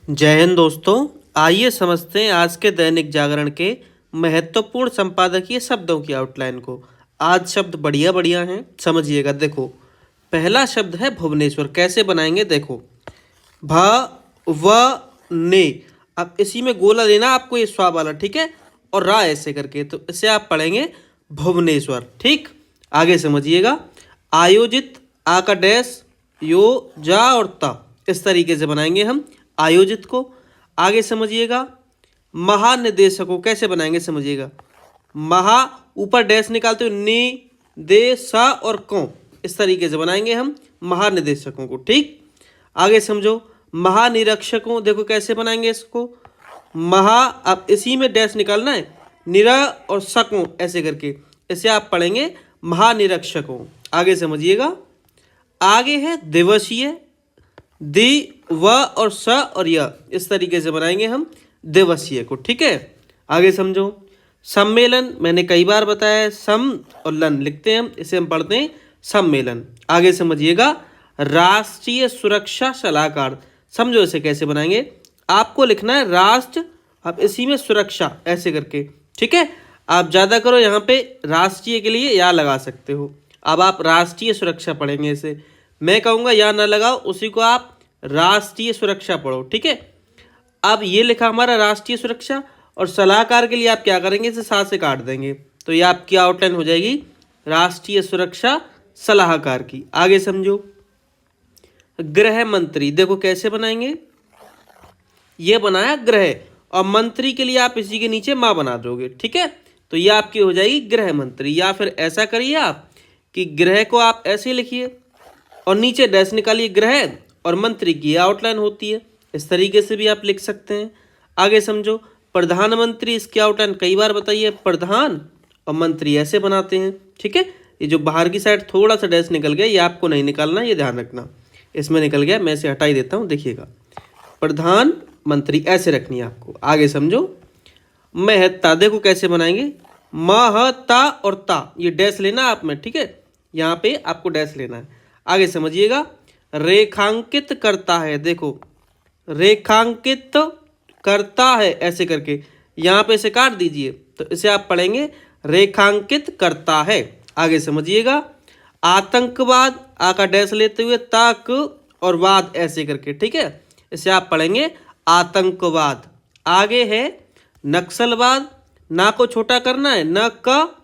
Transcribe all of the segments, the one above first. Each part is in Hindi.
जय हिंद दोस्तों। आइए समझते हैं आज के दैनिक जागरण के महत्वपूर्ण संपादकीय शब्दों की आउटलाइन को। आज शब्द बढ़िया बढ़िया हैं, समझिएगा। देखो, पहला शब्द है भुवनेश्वर। कैसे बनाएंगे? देखो, भ व ने। अब इसी में गोला लेना आपको, ये स्वा वाला, ठीक है, और रा ऐसे करके, तो इसे आप पढ़ेंगे भुवनेश्वर। ठीक, आगे समझिएगा। आयोजित, आ का डैश, यो, जा और ता, इस तरीके से बनाएंगे हम आयोजित को। आगे समझिएगा। महानिदेशकों कैसे बनाएंगे? समझिएगा। महा, ऊपर डैश निकालते हुए नि, दे, सा और को, इस तरीके से बनाएंगे हम महानिदेशकों को। ठीक, आगे समझो। महानिरीक्षकों, देखो कैसे बनाएंगे इसको। महा, अब इसी में डैश निकालना है, निरा और सकों ऐसे करके, इसे आप पढ़ेंगे महानिरीक्षकों। आगे समझिएगा। आगे है दिवसीय, दि, व और स और य, इस तरीके से बनाएंगे हम दिवसीय को। ठीक है, आगे समझो। सम्मेलन, मैंने कई बार बताया है, सम और लन लिखते हैं हम, इसे हम पढ़ते हैं सम्मेलन। आगे समझिएगा। राष्ट्रीय सुरक्षा सलाहकार, समझो इसे कैसे बनाएंगे। आपको लिखना है राष्ट्र, अब इसी में सुरक्षा ऐसे करके। ठीक है, आप ज़्यादा करो, यहाँ पे राष्ट्रीय के लिए या लगा सकते हो। अब आप राष्ट्रीय सुरक्षा पढ़ेंगे इसे। मैं कहूँगा या ना लगाओ, उसी को आप राष्ट्रीय सुरक्षा पढ़ो। ठीक है, अब ये लिखा हमारा राष्ट्रीय सुरक्षा, और सलाहकार के लिए आप क्या करेंगे, इसे साथ से काट देंगे, तो ये आपकी आउटलाइन हो जाएगी राष्ट्रीय सुरक्षा सलाहकार की। आगे समझो। गृह मंत्री, देखो कैसे बनाएंगे। ये बनाया गृह, और मंत्री के लिए आप इसी के नीचे माँ बना दोगे। ठीक है, तो ये आपकी हो जाएगी गृह मंत्री। या फिर ऐसा करिए आप कि गृह को आप ऐसे लिखिए और नीचे डैश निकालिए, गृह और मंत्री की आउटलाइन होती है। इस तरीके से भी आप लिख सकते हैं। आगे समझो। प्रधानमंत्री, इसकी आउटलाइन कई बार बताइए, प्रधान और मंत्री ऐसे बनाते हैं। ठीक है, ये जो बाहर की साइड थोड़ा सा डैश निकल गया, ये आपको नहीं निकालना, ये ध्यान रखना। इसमें निकल गया, मैं इसे हटाई देता हूँ, देखिएगा। प्रधानमंत्री ऐसे रखनी है आपको। आगे समझो। महत्ता, देखो कैसे बनाएंगे। महता और ता, ये डैश लेना आप में। ठीक है, यहाँ पे आपको डैश लेना है। आगे समझिएगा। रेखांकित करता है, देखो रेखांकित करता है ऐसे करके, यहाँ पे इसे काट दीजिए, तो इसे आप पढ़ेंगे रेखांकित करता है। आगे समझिएगा। आतंकवाद, आ का डैश लेते हुए ताक और वाद ऐसे करके, ठीक है, इसे आप पढ़ेंगे आतंकवाद। आगे है नक्सलवाद, ना को छोटा करना है, न क,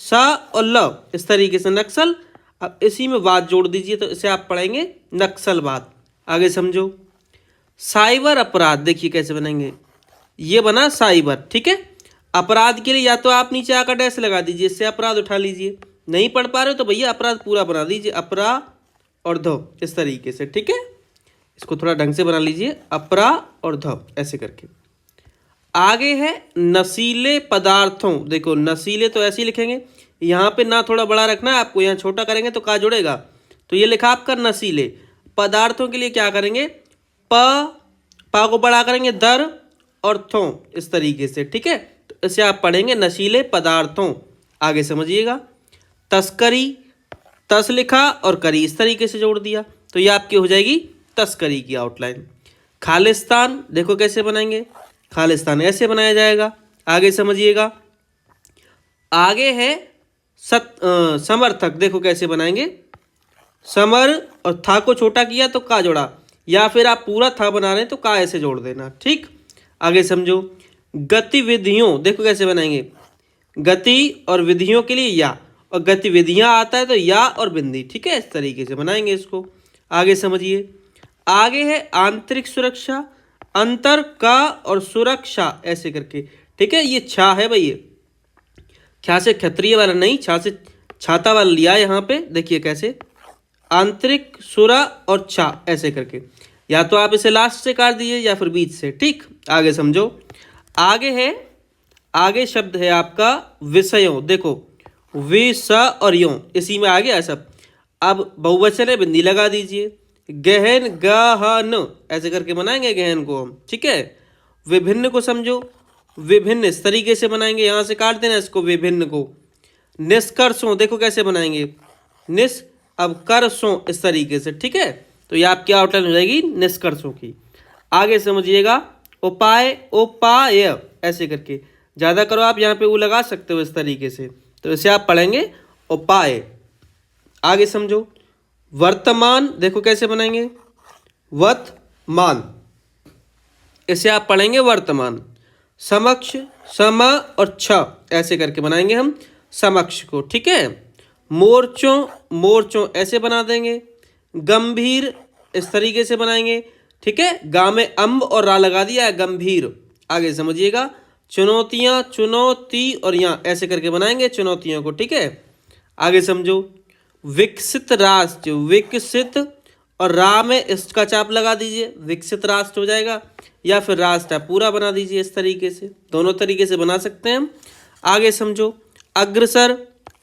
सा और ल, इस तरीके से नक्सल, अब इसी में वाद जोड़ दीजिए, तो इसे आप पढ़ेंगे नक्सलवाद। आगे समझो। साइबर अपराध, देखिए कैसे बनाएंगे। ये बना साइबर। ठीक है, अपराध के लिए या तो आप नीचे आकर डैश लगा दीजिए, इससे अपराध उठा लीजिए। नहीं पढ़ पा रहे हो तो भैया अपराध पूरा बना दीजिए, अपरा और ध, इस तरीके से। ठीक है, इसको थोड़ा ढंग से बना लीजिए, अपरा और ध ऐसे करके। आगे है नशीले पदार्थों, देखो नशीले तो ऐसे ही लिखेंगे, यहाँ पे ना थोड़ा बड़ा रखना है आपको, यहाँ छोटा करेंगे तो का जुड़ेगा, तो ये लिखा आपका नशीले पदार्थों के लिए क्या करेंगे, पा को बड़ा करेंगे, दर और थों, इस तरीके से। ठीक है, तो इसे आप पढ़ेंगे नशीले पदार्थों। आगे समझिएगा। तस्करी, तस लिखा और करी इस तरीके से जोड़ दिया, तो ये आपकी हो जाएगी तस्करी की आउटलाइन। खालिस्तान, देखो कैसे बनाएंगे। खालिस्तान ऐसे बनाया जाएगा। आगे समझिएगा। आगे है समर्थक, देखो कैसे बनाएंगे। समर और था को छोटा किया तो का जोड़ा, या फिर आप पूरा था बना रहे हैं तो का ऐसे जोड़ देना। ठीक, आगे समझो। गतिविधियों, देखो कैसे बनाएंगे। गति और विधियों के लिए या, और गतिविधियां आता है तो या और बिंदी। ठीक है, इस तरीके से बनाएंगे इसको। आगे समझिए। आगे है आंतरिक सुरक्षा, अंतर का और सुरक्षा ऐसे करके। ठीक है, ये छा है भाई, ये छा से क्षत्रिय वाला नहीं, छा से छाता वाला लिया यहाँ पे। देखिए कैसे, आंतरिक सुरा और छा ऐसे करके, या तो आप इसे लास्ट से काट दीजिए या फिर बीच से। ठीक, आगे समझो। आगे है, आगे शब्द है आपका विषयों, देखो विष और यों, इसी में आ गया सब। अब बहुवचन है, बिंदी लगा दीजिए। गहन, गहन ऐसे करके बनाएंगे गहन को हम। ठीक है, विभिन्न को समझो, विभिन्न इस तरीके से बनाएंगे, यहाँ से काट देना इसको, विभिन्न को। निष्कर्षों, देखो कैसे बनाएंगे, निष् अब कर्षों, इस तरीके से। ठीक है, तो ये आपकी आउटलाइन हो जाएगी निष्कर्षों की। आगे समझिएगा, उपाय उपाय ऐसे करके, ज़्यादा करो आप यहाँ पे वो लगा सकते हो इस तरीके से, तो इसे आप पढ़ेंगे उपाय। आगे समझो, वर्तमान देखो कैसे बनाएंगे, वर्तमान, इसे आप पढ़ेंगे वर्तमान। समक्ष, सम और छ ऐसे करके बनाएंगे हम समक्ष को, ठीक है। मोर्चों, मोर्चों ऐसे बना देंगे। गंभीर इस तरीके से बनाएंगे, ठीक है। गा में अम्ब और रा लगा दिया है, गंभीर। आगे समझिएगा, चुनौतियां, चुनौती और यहाँ ऐसे करके बनाएंगे चुनौतियों को, ठीक है। आगे समझो, विकसित राष्ट्र, विकसित और रा में इसका चाप लगा दीजिए, विकसित राष्ट्र हो जाएगा, या फिर राष्ट्र पूरा बना दीजिए इस तरीके से, दोनों तरीके से बना सकते हैं हम। आगे समझो, अग्रसर,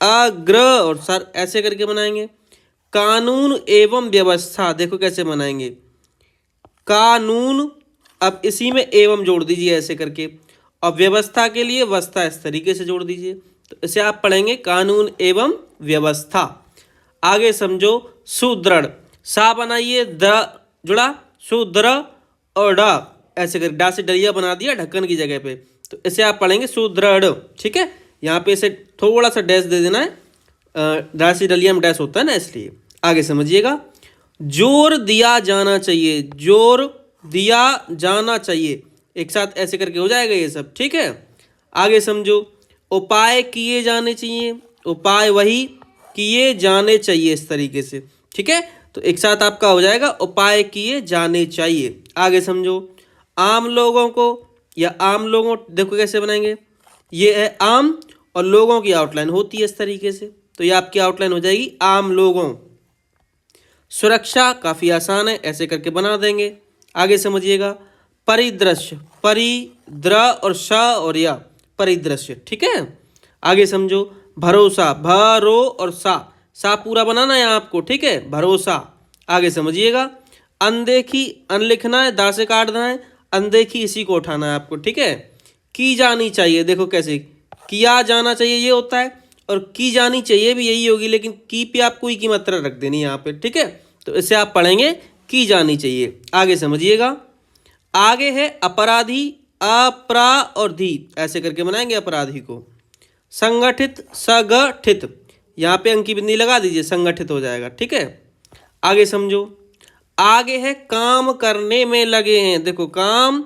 अग्र और सर ऐसे करके बनाएंगे। कानून एवं व्यवस्था देखो कैसे बनाएंगे, कानून, अब इसी में एवं जोड़ दीजिए ऐसे करके, और व्यवस्था के लिए व्यवस्था इस तरीके से जोड़ दीजिए, तो इसे आप पढ़ेंगे कानून एवं व्यवस्था। आगे समझो, सुदृढ़, सा बनाइए, द जुड़ा, सुदृढ़ और ड ऐसे करके, डा से डरिया बना दिया ढक्कन की जगह पे, तो इसे आप पढ़ेंगे सुदृढ़, ठीक है। यहाँ पे इसे थोड़ा सा डैश दे देना है, डा से डलिया में डैश होता है ना, इसलिए। आगे समझिएगा, जोर दिया जाना चाहिए, जोर दिया जाना चाहिए, एक साथ ऐसे करके हो जाएगा ये सब, ठीक है। आगे समझो, उपाय किए जाने चाहिए, उपाय वही किए जाने चाहिए इस तरीके से, ठीक है। तो एक साथ आपका हो जाएगा उपाय किए जाने चाहिए। आगे समझो, आम लोगों को या आम लोगों, देखो कैसे बनाएंगे, ये है आम और लोगों की आउटलाइन होती है इस तरीके से, तो ये आपकी आउटलाइन हो जाएगी आम लोगों। सुरक्षा काफ़ी आसान है, ऐसे करके बना देंगे। आगे समझिएगा, परिदृश्य, परिद्र और श और या परिदृश्य, ठीक है। आगे समझो, भरोसा, भरो और सा पूरा बनाना है आपको, ठीक है, भरोसा। आगे समझिएगा, अनदेखी, अन लिखना है, दा से काट देना है, अनदेखी इसी को उठाना है आपको, ठीक है। की जानी चाहिए, देखो कैसे, किया जाना चाहिए ये होता है, और की जानी चाहिए भी यही होगी, लेकिन की पे आपको ई की मात्रा रख देनी है यहाँ पे, ठीक है। तो इसे आप पढ़ेंगे की जानी चाहिए। आगे समझिएगा, आगे है अपराधी, अपरा और धी ऐसे करके बनाएंगे अपराधी को। संगठित, सगठित, यहाँ पे अंक की बिंदी लगा दीजिए, संगठित हो जाएगा, ठीक है। आगे समझो, आगे है काम करने में लगे हैं, देखो काम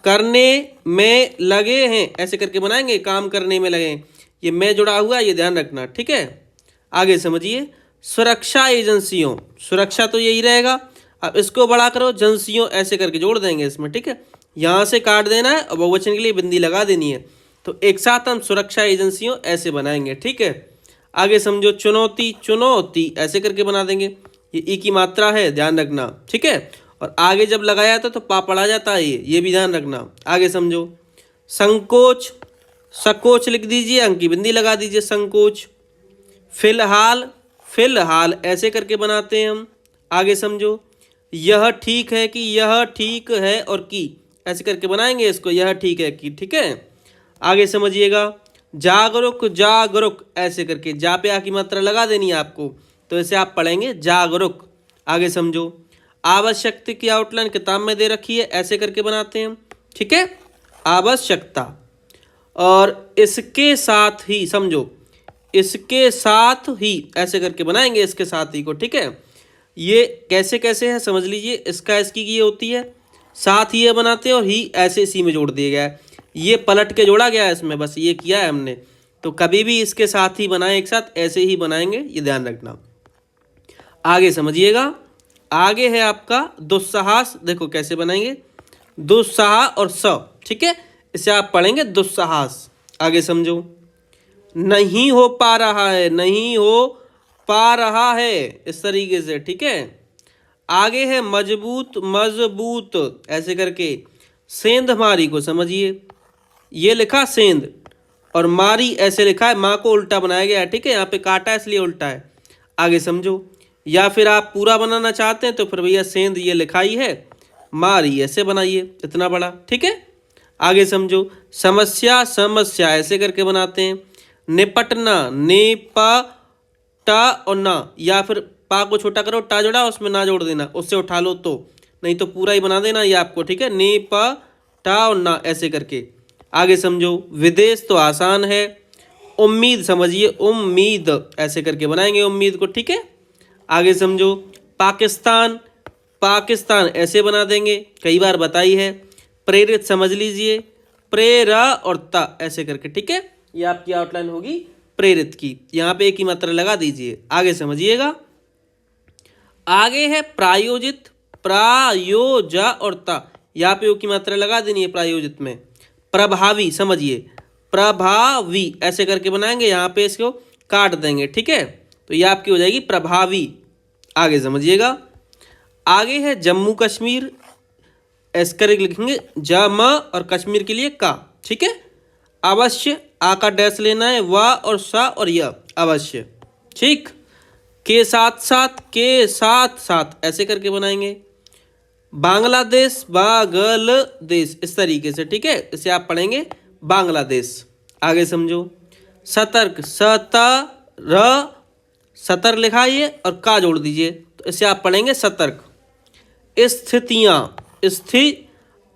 करने में लगे हैं ऐसे करके बनाएंगे, काम करने में लगे हैं, ये मैं जुड़ा हुआ है, ये ध्यान रखना, ठीक है। आगे समझिए, सुरक्षा एजेंसियों, सुरक्षा तो यही रहेगा, अब इसको बड़ा करो, एजेंसियों ऐसे करके जोड़ देंगे इसमें, ठीक है। यहाँ से काट देना है और बहुवचन के लिए बिंदी लगा देनी है, तो एक साथ हम सुरक्षा एजेंसियों ऐसे बनाएंगे, ठीक है। आगे समझो, चुनौती, चुनौती ऐसे करके बना देंगे, ये ई की मात्रा है, ध्यान रखना, ठीक है। और आगे जब लगाया था तो पा पढ़ा जाता है, ये भी ध्यान रखना। आगे समझो, संकोच, सकोच लिख दीजिए, अंक की बिंदी लगा दीजिए, संकोच। फिलहाल, फिलहाल ऐसे करके बनाते हैं हम। आगे समझो, यह ठीक है कि, यह ठीक है और की ऐसे करके बनाएंगे इसको, यह ठीक है कि, ठीक है। आगे समझिएगा, जागरूक, जागरूक ऐसे करके, जा पे आ की मात्रा लगा देनी है आपको, तो इसे आप पढ़ेंगे जागरूक। आगे समझो, आवश्यकता की आउटलाइन किताब में दे रखी है, ऐसे करके बनाते हैं, ठीक है, आवश्यकता। और इसके साथ ही समझो, इसके साथ ही ऐसे करके बनाएंगे, इसके साथ ही को, ठीक है। ये कैसे कैसे है समझ लीजिए, इसका इसकी ये होती है, साथ ही ये बनाते हैं, और ही ऐसे इसी में जोड़ दिया गया है, ये पलट के जोड़ा गया है इसमें, बस ये किया है हमने। तो कभी भी इसके साथ ही बनाए, एक साथ ऐसे ही बनाएंगे, ये ध्यान रखना। आगे समझिएगा, आगे है आपका दुस्साहस, देखो कैसे बनाएंगे, दुस्साह और स, ठीक है, इसे आप पढ़ेंगे दुस्साहस। आगे समझो, नहीं हो पा रहा है, नहीं हो पा रहा है इस तरीके से, ठीक है। आगे है मजबूत, मजबूत ऐसे करके। सेंध मारी को समझिए, ये लिखा सेंध और मारी ऐसे लिखा है, माँ को उल्टा बनाया गया है, ठीक है, यहाँ पे काटा इसलिए उल्टा है। आगे समझो, या फिर आप पूरा बनाना चाहते हैं तो फिर भैया सेंध ये लिखाई है, मारी ऐसे बनाइए इतना बड़ा, ठीक है। आगे समझो, समस्या, समस्या ऐसे करके बनाते हैं। निपटना, निपटा और ना, या फिर पा को छोटा करो, टा जोड़ा उसमें ना जोड़ देना, उससे उठा लो तो नहीं तो पूरा ही बना देना ये आपको, ठीक है। ने प टा और ना ऐसे करके। आगे समझो। विदेश तो आसान है। उम्मीद समझिए, उम्मीद ऐसे करके बनाएंगे उम्मीद को, ठीक है। आगे समझो। पाकिस्तान, पाकिस्तान ऐसे बना देंगे, कई बार बताई है। प्रेरित समझ लीजिए, प्रेरा और ता ऐसे करके, ठीक है। ये आपकी आउटलाइन होगी प्रेरित की। यहाँ पे एक ही मात्रा लगा दीजिए। आगे समझिएगा। आगे है प्रायोजित, प्रायोजा और ता, यहाँ पे की मात्रा लगा देनी है प्रायोजित में। प्रभावी समझिए, प्रभावी ऐसे करके बनाएंगे, यहाँ पे इसको काट देंगे, ठीक है। तो ये आपकी हो जाएगी प्रभावी। आगे समझिएगा। आगे है जम्मू कश्मीर, ऐसे करके लिखेंगे जम और कश्मीर के लिए का, ठीक है। अवश्य आ का डैश लेना है, वाह और सा और य अवश्य, ठीक। के साथ साथ, के साथ साथ ऐसे करके बनाएंगे। बांग्लादेश, बागल देश इस तरीके से, ठीक है। इसे आप पढ़ेंगे बांग्लादेश। आगे समझो। सतर्क, सतर, सतर लिखाइए और का जोड़ दीजिए, तो इसे आप पढ़ेंगे सतर्क। स्थितियां,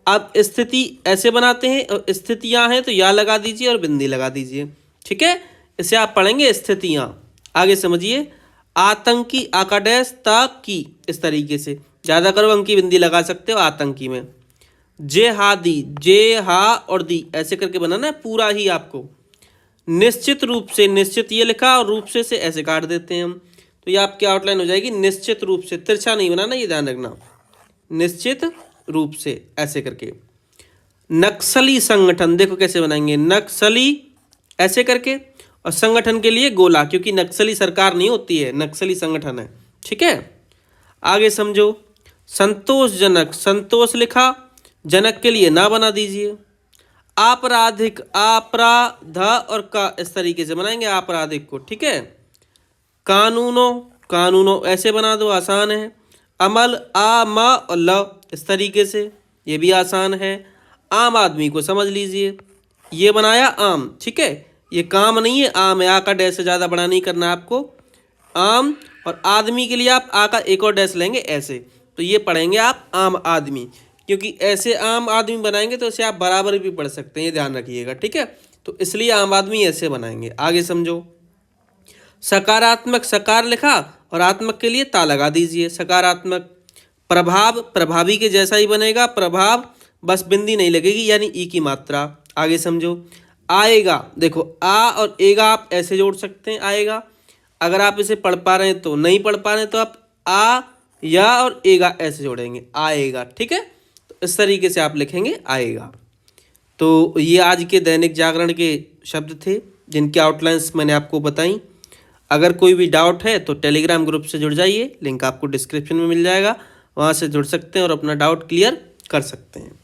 अब स्थिति ऐसे बनाते हैं और स्थितियां हैं तो या लगा दीजिए और बिंदी लगा दीजिए, ठीक है। इसे आप पढ़ेंगे स्थितियां। आगे समझिए। आतंकी, आकाडैश ताकी इस तरीके से, ज़्यादा करो अंकी बिंदी लगा सकते हो आतंकी में। जेहादी, जे हा और दी ऐसे करके बनाना है पूरा ही आपको। निश्चित रूप से, निश्चित ये लिखा और रूप से ऐसे काट देते हैं हम, तो ये आपकी आउटलाइन हो जाएगी निश्चित रूप से। तिरछा नहीं बनाना, ये ध्यान रखना, निश्चित रूप से ऐसे करके। नक्सली संगठन, देखो कैसे बनाएंगे, नक्सली ऐसे करके और संगठन के लिए गोला, क्योंकि नक्सली सरकार नहीं होती है, नक्सली संगठन है, ठीक है। आगे समझो। संतोषजनक, संतोष लिखा, जनक के लिए ना बना दीजिए। आपराधिक, अपराध और का इस तरीके से बनाएंगे आपराधिक को, ठीक है। कानूनों, कानूनों ऐसे बना दो, आसान है। अमल, आ म और ल इस तरीके से, ये भी आसान है। आम आदमी को समझ लीजिए, ये बनाया आम, ठीक है। ये काम नहीं है, आम है, आ का डैश से ज़्यादा बड़ा नहीं करना आपको। आम और आदमी के लिए आप आ का एक और डैश लेंगे ऐसे, तो ये पढ़ेंगे आप आम आदमी, क्योंकि ऐसे आम आदमी बनाएंगे तो इसे आप बराबर भी पढ़ सकते हैं, ये ध्यान रखिएगा, ठीक है। तो इसलिए आम आदमी ऐसे बनाएंगे। आगे समझो। सकारात्मक, सकार लिखा और आत्मक के लिए ता लगा दीजिए, सकारात्मक। प्रभाव, प्रभावी के जैसा ही बनेगा, प्रभाव बस बिंदी नहीं लगेगी, यानी ई की मात्रा। आगे समझो। आएगा, देखो आ और एगा आप ऐसे जोड़ सकते हैं, आएगा। अगर आप इसे पढ़ पा रहे हैं तो, नहीं पढ़ पा रहे हैं तो आप आ या और एगा ऐसे जोड़ेंगे, आएगा, ठीक है। तो इस तरीके से आप लिखेंगे आएगा। तो ये आज के दैनिक जागरण के शब्द थे, जिनकी आउटलाइंस मैंने आपको बताई। अगर कोई भी डाउट है तो टेलीग्राम ग्रुप से जुड़ जाइए, लिंक आपको डिस्क्रिप्शन में मिल जाएगा, वहाँ से जुड़ सकते हैं और अपना डाउट क्लियर कर सकते हैं।